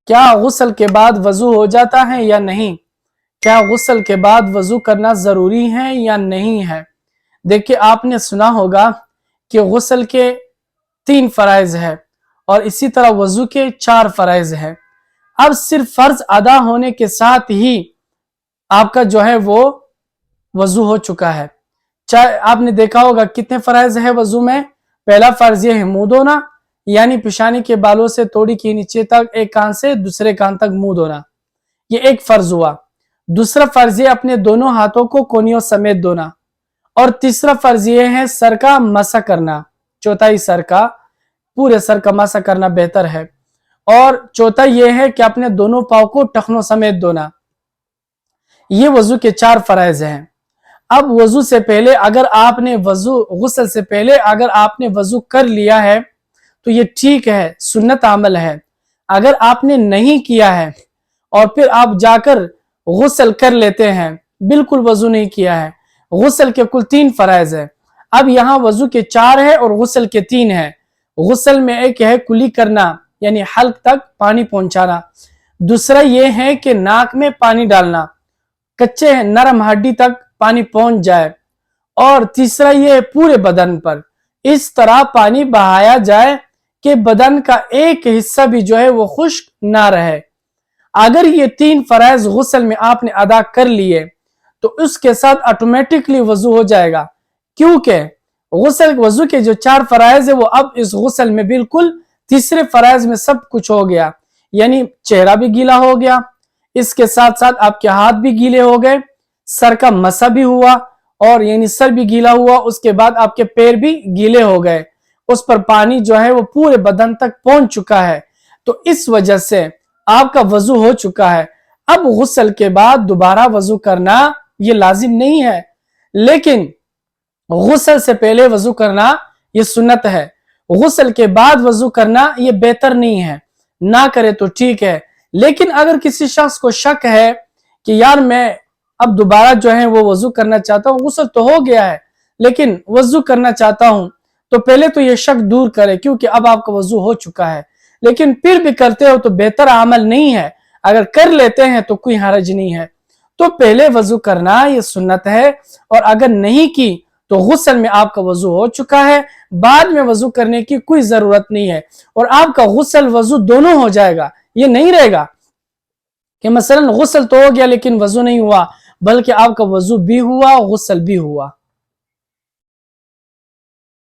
کیا غسل کے بعد وضو ہو جاتا ہے یا نہیں؟ کیا غسل کے بعد وضو کرنا ضروری ہے یا نہیں ہے؟ دیکھیں، آپ نے سنا ہوگا کہ غسل کے 3 فرائض ہے اور اسی طرح وضو کے 4 فرائض ہے۔ اب صرف فرض ادا ہونے کے ساتھ ہی آپ کا جو ہے وہ وضو ہو چکا ہے۔ آپ نے دیکھا ہوگا کتنے فرائض ہے وضو میں۔ پہلا فرض یہ ہے منہ دھونا، یعنی پیشانی کے بالوں سے توڑی کے نیچے تک ایک کان سے دوسرے کان تک منہ دھونا، یہ ایک فرض ہوا۔ دوسرا فرض یہ اپنے دونوں ہاتھوں کو کونیوں سمیت دھونا، اور تیسرا فرض یہ ہے سر کا مسح کرنا، چوتھائی سر کا، پورے سر کا مسح کرنا بہتر ہے، اور چوتھا یہ ہے کہ اپنے دونوں پاؤں کو ٹخنوں سمیت دھونا۔ یہ وضو کے 4 فرائض ہیں۔ اب وضو سے پہلے اگر آپ نے غسل سے پہلے اگر آپ نے وضو کر لیا ہے تو یہ ٹھیک ہے، سنت عمل ہے۔ اگر آپ نے نہیں کیا ہے اور پھر آپ جا کر غسل کر لیتے ہیں، بالکل وضو نہیں کیا ہے۔ غسل کے کل 3 فرائض ہیں، اب یہاں وضو کے 4 ہے اور غسل کے 3 ہے۔ غسل میں ایک ہے کلی کرنا، یعنی حلق تک پانی پہنچانا۔ دوسرا یہ ہے کہ ناک میں پانی ڈالنا، کچے نرم ہڈی تک پانی پہنچ جائے، اور تیسرا یہ پورے بدن پر اس طرح پانی بہایا جائے کہ بدن کا ایک حصہ بھی جو ہے وہ خشک نہ رہے۔ اگر یہ 3 فرائض غسل میں آپ نے ادا کر لیے تو اس کے ساتھ آٹومیٹکلی وضو ہو جائے گا، کیونکہ وضو کے جو 4 فرائض ہیں وہ اب اس غسل میں بالکل تیسرے فرائض میں سب کچھ ہو گیا، یعنی چہرہ بھی گیلا ہو گیا، اس کے ساتھ ساتھ آپ کے ہاتھ بھی گیلے ہو گئے، سر کا مسح بھی ہوا، اور یعنی سر بھی گیلا ہوا، اس کے بعد آپ کے پیر بھی گیلے ہو گئے، اس پر پانی جو ہے وہ پورے بدن تک پہنچ چکا ہے، تو اس وجہ سے آپ کا وضو ہو چکا ہے۔ اب غسل کے بعد دوبارہ وضو کرنا یہ لازم نہیں ہے، لیکن غسل سے پہلے وضو کرنا یہ سنت ہے۔ غسل کے بعد وضو کرنا یہ بہتر نہیں ہے، نہ کرے تو ٹھیک ہے۔ لیکن اگر کسی شخص کو شک ہے کہ یار میں اب دوبارہ جو ہے وہ وضو کرنا چاہتا ہوں، غسل تو ہو گیا ہے لیکن وضو کرنا چاہتا ہوں، تو پہلے تو یہ شک دور کرے، کیونکہ اب آپ کا وضو ہو چکا ہے۔ لیکن پھر بھی کرتے ہو تو بہتر عمل نہیں ہے، اگر کر لیتے ہیں تو کوئی حرج نہیں ہے۔ تو پہلے وضو کرنا یہ سنت ہے، اور اگر نہیں کی تو غسل میں آپ کا وضو ہو چکا ہے، بعد میں وضو کرنے کی کوئی ضرورت نہیں ہے، اور آپ کا غسل وضو دونوں ہو جائے گا۔ یہ نہیں رہے گا کہ مثلا غسل تو ہو گیا لیکن وضو نہیں ہوا، بلکہ آپ کا وضو بھی ہوا غسل بھی ہوا۔